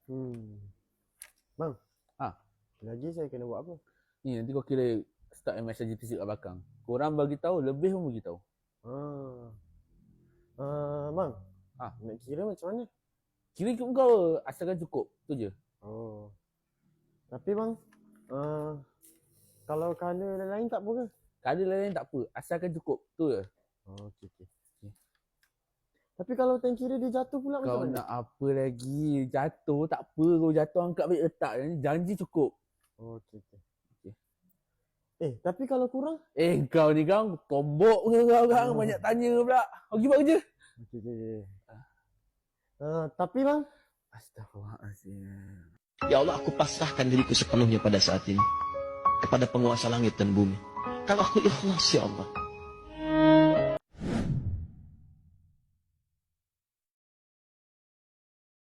Hmm. Bang, Ah, lagi saya kena buat apa? ni nanti kau kira start MSRGTC kat belakang. Korang bagi tahu, lebih pun bagi tahu. Ah. Bang. Ah. Nak kira macam mana? Kira ikut kau, asalkan cukup. Tu je. Oh. Tapi bang, kalau color lain tak apa ke? Colour lain tak apa, asalkan cukup. Tu je. Oh, okey. Tapi kalau tank kira dia jatuh pula Kau macam mana? nak apa lagi? Jatuh tak apa, kau jatuh angkat balik letak. Janji cukup. Oh, okey. Tapi kalau kurang? Kau ni kau tombok ke kau kan? Banyak tanya pula. Kau pergi buat kerja. Okey. Tapi bang, Astaghfirullahaladzim. Ya Allah, aku pasrahkan diriku sepenuhnya pada saat ini kepada penguasa langit dan bumi. Kalau aku ikhlas, ya Allah,